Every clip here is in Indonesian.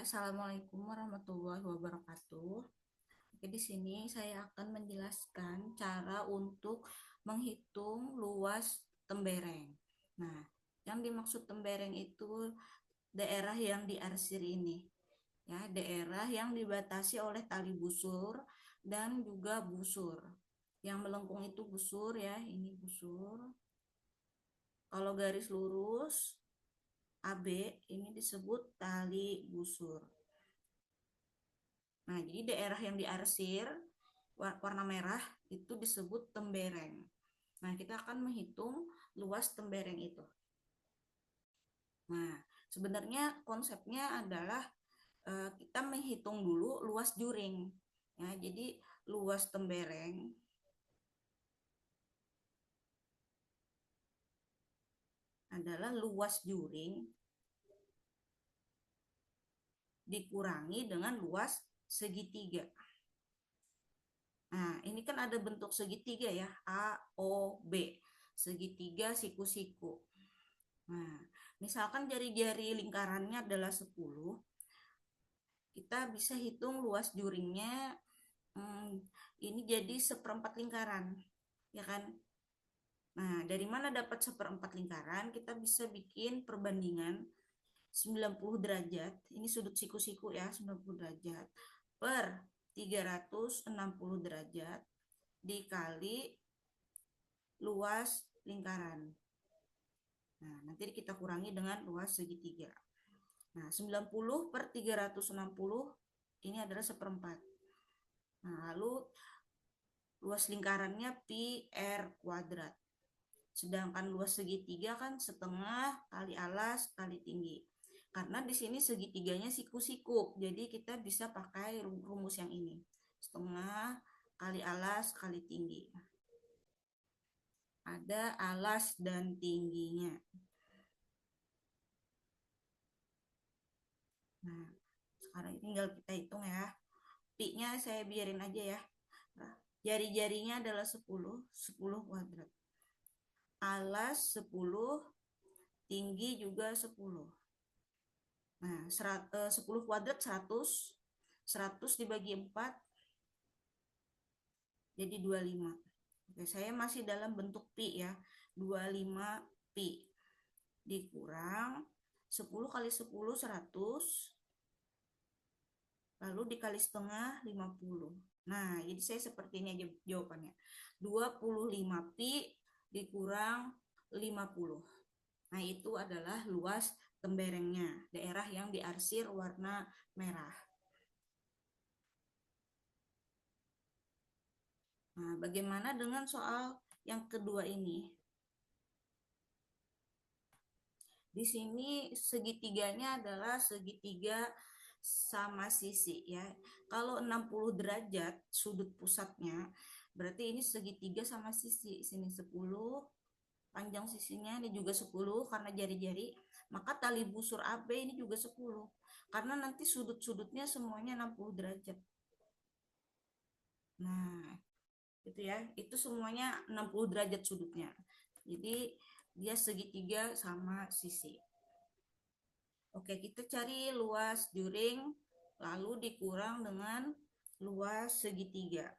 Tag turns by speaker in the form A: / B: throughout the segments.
A: Assalamualaikum warahmatullahi wabarakatuh. Oke, di sini saya akan menjelaskan cara untuk menghitung luas tembereng. Nah, yang dimaksud tembereng itu daerah yang diarsir ini, ya, daerah yang dibatasi oleh tali busur dan juga busur. Yang melengkung itu busur ya, ini busur. Kalau garis lurus AB ini disebut tali busur. Nah, jadi daerah yang diarsir warna merah itu disebut tembereng. Nah, kita akan menghitung luas tembereng itu. Nah, sebenarnya konsepnya adalah kita menghitung dulu luas juring. Ya, jadi luas tembereng adalah luas juring dikurangi dengan luas segitiga. Nah, ini kan ada bentuk segitiga ya, A, O, B. Segitiga siku-siku. Nah, misalkan jari-jari lingkarannya adalah 10, kita bisa hitung luas juringnya, ini jadi seperempat lingkaran, ya kan? Nah, dari mana dapat seperempat lingkaran? Kita bisa bikin perbandingan 90 derajat, ini sudut siku-siku ya, 90 derajat, per 360 derajat, dikali luas lingkaran. Nah, nanti kita kurangi dengan luas segitiga. Nah, 90 per 360 ini adalah seperempat. Nah, lalu luas lingkarannya pi r kuadrat. Sedangkan luas segitiga kan setengah kali alas kali tinggi. Karena di sini segitiganya siku-siku, jadi kita bisa pakai rumus yang ini. Setengah kali alas kali tinggi. Ada alas dan tingginya. Nah, sekarang tinggal kita hitung ya. Pi-nya saya biarin aja ya. Nah, jari-jarinya adalah 10, 10 kuadrat. Alas 10, tinggi juga 10. Nah, 10 kuadrat 100. 100 dibagi 4 jadi 25. Oke, saya masih dalam bentuk pi ya. 25 pi dikurang 10 kali 10 100, lalu dikali setengah 50. Nah, jadi saya seperti ini aja jawabannya. 25 pi dikurang 50. Nah, itu adalah luas temberengnya, daerah yang diarsir warna merah. Nah, bagaimana dengan soal yang kedua ini? Di sini segitiganya adalah segitiga sama sisi ya. Kalau 60 derajat sudut pusatnya, berarti ini segitiga sama sisi. Sini 10, panjang sisinya ini juga 10 karena jari-jari. Maka tali busur AB ini juga 10. Karena nanti sudut-sudutnya semuanya 60 derajat. Nah, itu ya. Itu semuanya 60 derajat sudutnya. Jadi dia segitiga sama sisi. Oke, kita cari luas juring lalu dikurang dengan luas segitiga.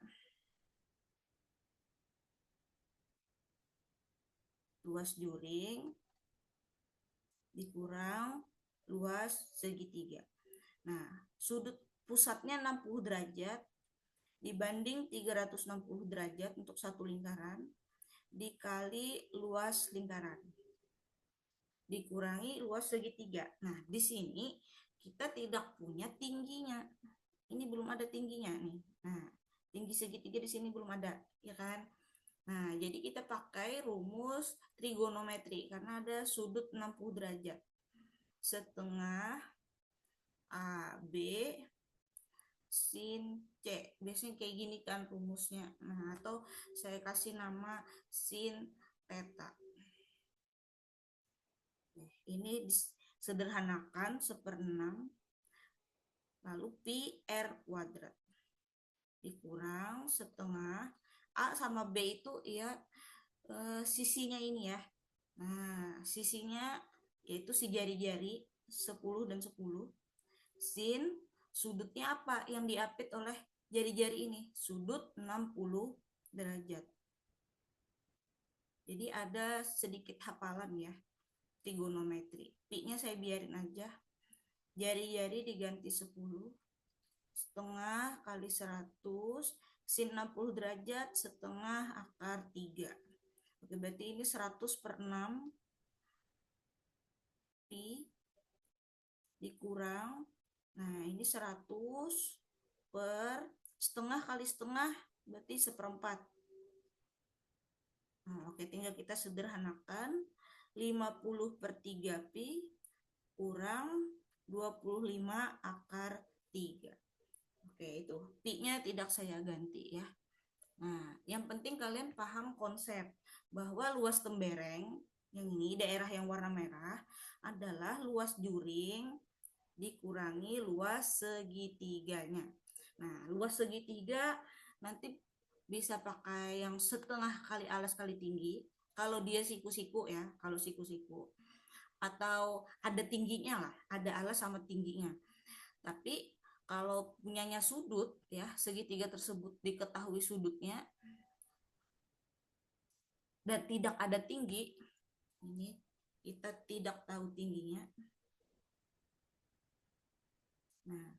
A: Luas juring dikurang luas segitiga. Nah, sudut pusatnya 60 derajat dibanding 360 derajat untuk satu lingkaran dikali luas lingkaran dikurangi luas segitiga. Nah, di sini kita tidak punya tingginya. Ini belum ada tingginya nih. Nah, tinggi segitiga di sini belum ada, ya kan? Nah, jadi kita pakai rumus trigonometri karena ada sudut 60 derajat. Setengah AB sin C. Biasanya kayak gini kan rumusnya. Nah, atau saya kasih nama sin theta. Ini disederhanakan 1/6 lalu pi r kuadrat dikurang setengah A sama B itu ya sisinya ini ya. Nah, sisinya yaitu si jari-jari 10 dan 10. sin sudutnya apa yang diapit oleh jari-jari ini? Sudut 60 derajat. Jadi ada sedikit hafalan ya, trigonometri. Pi-nya saya biarin aja. Jari-jari diganti 10, setengah kali 100, sin 60 derajat, setengah akar 3. Oke, berarti ini 100 per 6, pi, dikurang. Nah, ini 100 per setengah kali setengah, berarti seperempat. Nah, oke, tinggal kita sederhanakan. 50 per 3 pi kurang 25 akar 3. Oke, itu pi-nya tidak saya ganti ya. Nah, yang penting kalian paham konsep bahwa luas tembereng yang ini daerah yang warna merah adalah luas juring dikurangi luas segitiganya. Nah, luas segitiga nanti bisa pakai yang setengah kali alas kali tinggi. Kalau dia siku-siku ya, kalau siku-siku. Atau ada tingginya lah, ada alas sama tingginya. Tapi kalau punyanya sudut ya, segitiga tersebut diketahui sudutnya dan tidak ada tinggi, ini kita tidak tahu tingginya. Nah,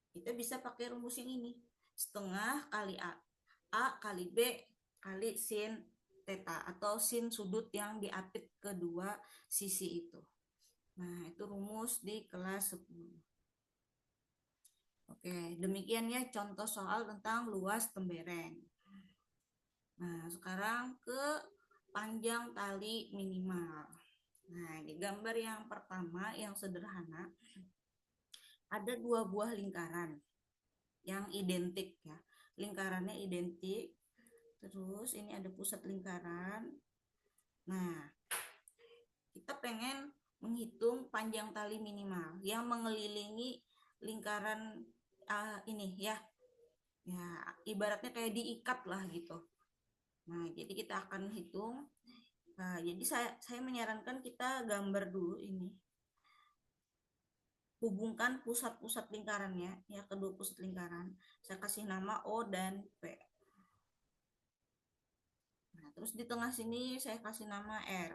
A: kita bisa pakai rumus yang ini. Setengah kali A kali B kali sin theta atau sin sudut yang diapit kedua sisi itu. Nah, itu rumus di kelas 10. Oke, demikian ya contoh soal tentang luas tembereng. Nah, sekarang ke panjang tali minimal. Nah, di gambar yang pertama yang sederhana ada dua buah lingkaran yang identik ya. Lingkarannya identik. Terus ini ada pusat lingkaran. Nah, kita pengen menghitung panjang tali minimal yang mengelilingi lingkaran ini ya. Ya, ibaratnya kayak diikat lah gitu. Nah, jadi kita akan hitung. Nah, jadi saya menyarankan kita gambar dulu ini. Hubungkan pusat-pusat lingkarannya, ya kedua pusat lingkaran. Saya kasih nama O dan P. Nah, terus di tengah sini saya kasih nama R.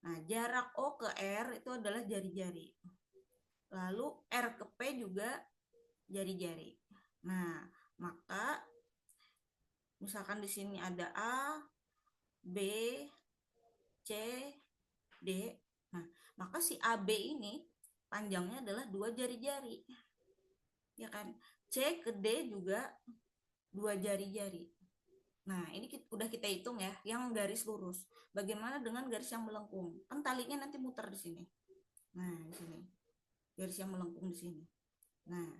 A: Nah, jarak O ke R itu adalah jari-jari. Lalu R ke P juga jari-jari. Nah, maka misalkan di sini ada A, B, C, D. Nah, maka si AB ini panjangnya adalah 2 jari-jari. Ya kan? C ke D juga 2 jari-jari. Nah, ini udah kita hitung ya, yang garis lurus. Bagaimana dengan garis yang melengkung? Kan talinya nanti muter di sini. Nah, di sini. Garis yang melengkung di sini. Nah,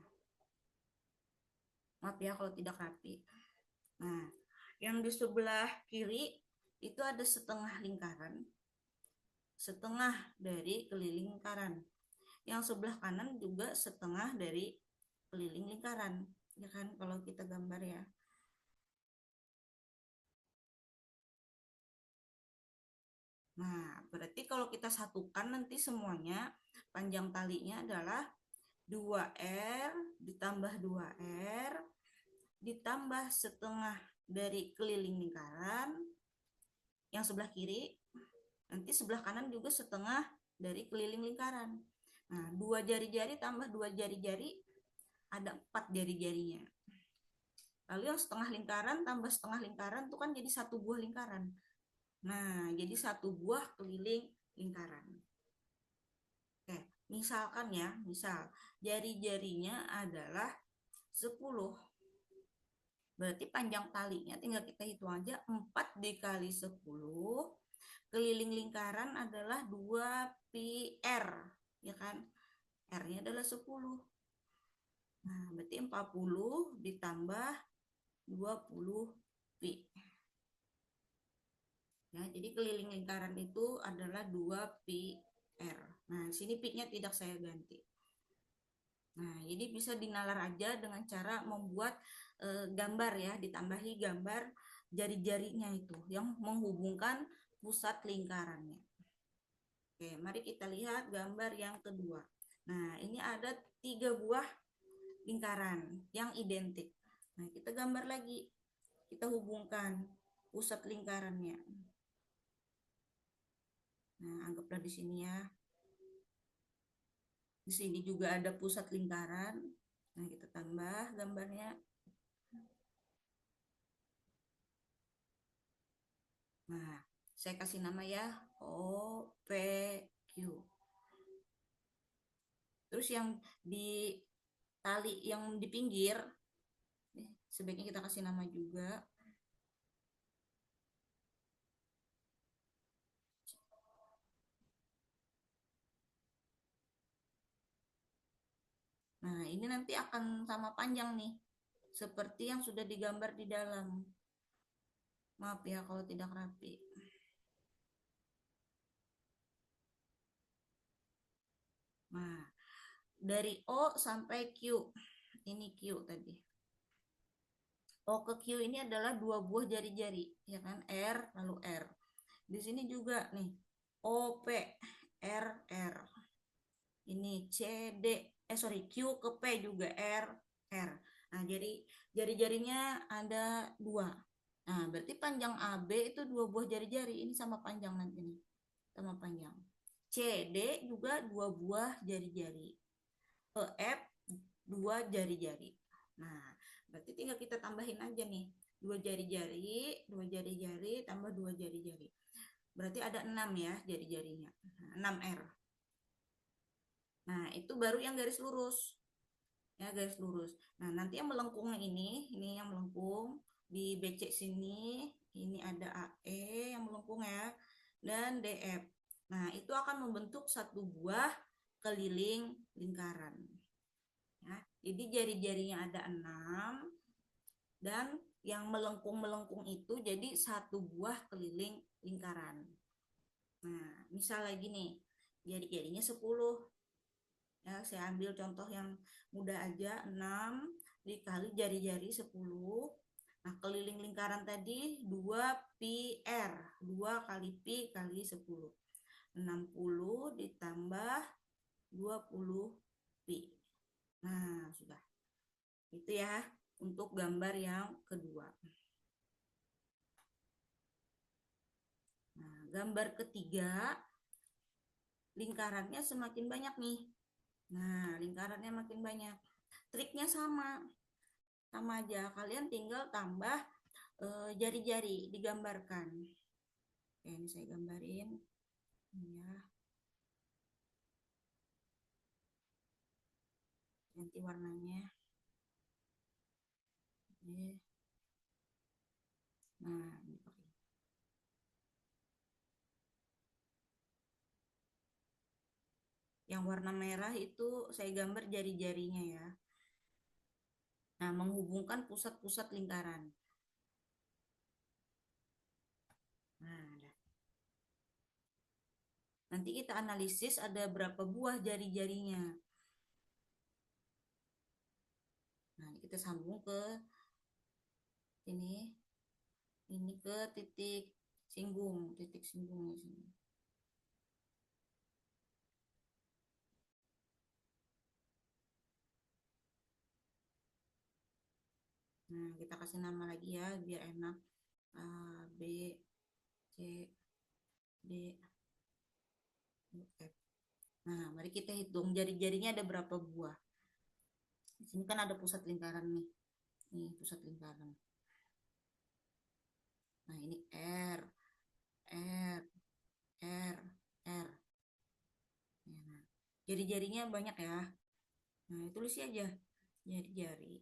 A: maaf ya kalau tidak rapi. Nah, yang di sebelah kiri itu ada setengah lingkaran. Setengah dari keliling lingkaran. Yang sebelah kanan juga setengah dari keliling lingkaran. Ya kan, kalau kita gambar ya. Nah, berarti kalau kita satukan nanti semuanya panjang talinya adalah 2R ditambah 2R ditambah setengah dari keliling lingkaran yang sebelah kiri, nanti sebelah kanan juga setengah dari keliling lingkaran. Nah, 2 jari-jari tambah 2 jari-jari ada 4 jari-jarinya. Lalu yang setengah lingkaran tambah setengah lingkaran itu kan jadi satu buah lingkaran. Nah, jadi satu buah keliling lingkaran. Oke, misalkan ya, misal jari-jarinya adalah 10. Berarti panjang talinya tinggal kita hitung aja 4 dikali 10. Keliling lingkaran adalah 2 pi R, ya kan? R-nya adalah 10. Nah, berarti 40 ditambah 20 pi. Ya, jadi keliling lingkaran itu adalah 2 pi R. Nah, sini pi-nya tidak saya ganti. Nah, jadi bisa dinalar aja dengan cara membuat gambar ya, ditambahi gambar jari-jarinya itu yang menghubungkan pusat lingkarannya. Oke, mari kita lihat gambar yang kedua. Nah, ini ada 3 buah lingkaran yang identik. Nah, kita gambar lagi. Kita hubungkan pusat lingkarannya. Nah, anggaplah di sini ya. Di sini juga ada pusat lingkaran. Nah, kita tambah gambarnya. Nah, saya kasih nama ya, OPQ. Terus yang di tali yang di pinggir, sebaiknya kita kasih nama juga. Nah, ini nanti akan sama panjang nih, seperti yang sudah digambar di dalam. Maaf ya kalau tidak rapi. Nah, dari O sampai Q. Ini Q tadi. O ke Q ini adalah 2 buah jari-jari, ya kan? R lalu R. Di sini juga nih, OP, RR. Ini CD, sorry, Q ke P juga R, R. Nah, jadi jari-jarinya ada 2. Nah, berarti panjang AB itu 2 buah jari-jari. Ini sama panjang nanti nih, sama panjang. CD juga 2 buah jari-jari. EF 2 jari-jari. Nah, berarti tinggal kita tambahin aja nih. 2 jari-jari, 2 jari-jari, tambah 2 jari-jari. Berarti ada 6 ya jari-jarinya. 6 R. Nah, itu baru yang garis lurus. Ya, garis lurus. Nah, nanti yang melengkung ini yang melengkung di BC sini, ini ada AE yang melengkung ya, dan DF. Nah, itu akan membentuk 1 buah keliling lingkaran. Ya, jadi jari-jarinya ada 6 dan yang melengkung-melengkung itu jadi 1 buah keliling lingkaran. Nah, misal lagi nih, jari-jarinya 10. Ya, saya ambil contoh yang mudah aja, 6 dikali jari-jari 10. Nah, keliling lingkaran tadi 2 pi R, 2 kali pi kali 10. 60 ditambah 20 pi. Nah, sudah. Itu ya untuk gambar yang kedua. Nah, gambar ketiga, lingkarannya semakin banyak nih. Nah, lingkarannya makin banyak. Triknya sama. Sama aja, kalian tinggal tambah jari-jari digambarkan. Oke, ini saya gambarin ya. Ganti warnanya. Oke. Nah, ini pakai. Yang warna merah itu saya gambar jari-jarinya ya. Nah, menghubungkan pusat-pusat lingkaran. Nah, nanti kita analisis ada berapa buah jari-jarinya. Nah, kita sambung ke ini. Ini ke titik singgung di sini. Nah, kita kasih nama lagi ya biar enak. A, B, C, D, E, F. Nah, mari kita hitung jari-jarinya ada berapa buah. Di sini kan ada pusat lingkaran nih. Nih, pusat lingkaran. Nah, ini R, R, R, R. Nah, jari-jarinya banyak ya. Nah, tulis aja jari-jari.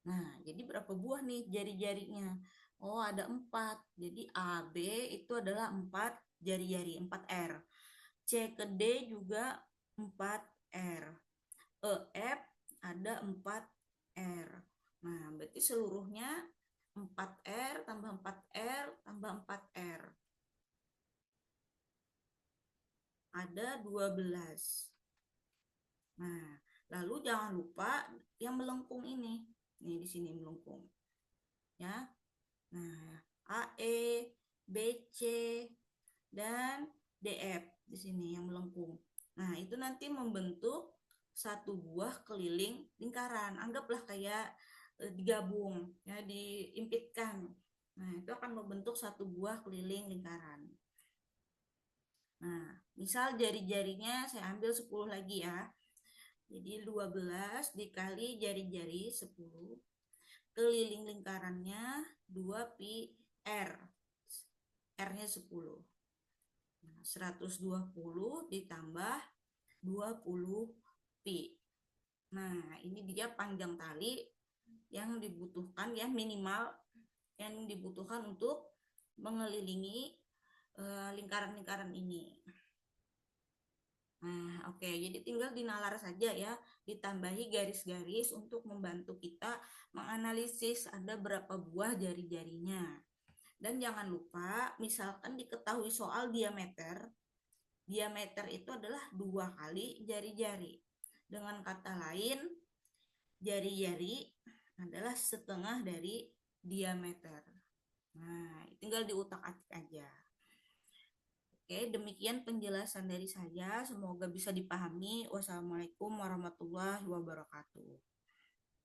A: Nah, jadi berapa buah nih jari-jarinya? Oh, ada 4. Jadi AB itu adalah 4 jari-jari, 4 R. C ke D juga 4 R. EF ada 4 R. Nah, berarti seluruhnya 4 R tambah 4 R tambah 4 R. Ada 12. Nah, lalu jangan lupa yang melengkung ini. Nih di sini melengkung. Ya. Nah, AE, BC, dan DF di sini yang melengkung. Nah, itu nanti membentuk satu buah keliling lingkaran. Anggaplah kayak digabung, ya, diimpitkan. Nah, itu akan membentuk satu buah keliling lingkaran. Nah, misal jari-jarinya saya ambil 10 lagi ya. Jadi 12 dikali jari-jari 10, keliling lingkarannya 2 pi R. R-nya 10. Nah, 120 ditambah 20 pi. Nah, ini dia panjang tali yang dibutuhkan, ya, minimal yang dibutuhkan untuk mengelilingi lingkaran-lingkaran ini. Nah, oke, jadi tinggal dinalar saja ya, ditambahi garis-garis untuk membantu kita menganalisis ada berapa buah jari-jarinya. Dan jangan lupa, misalkan diketahui soal diameter, diameter itu adalah 2 kali jari-jari. Dengan kata lain, jari-jari adalah setengah dari diameter. Nah, tinggal diutak-atik aja. Oke, demikian penjelasan dari saya. Semoga bisa dipahami. Wassalamualaikum warahmatullahi wabarakatuh.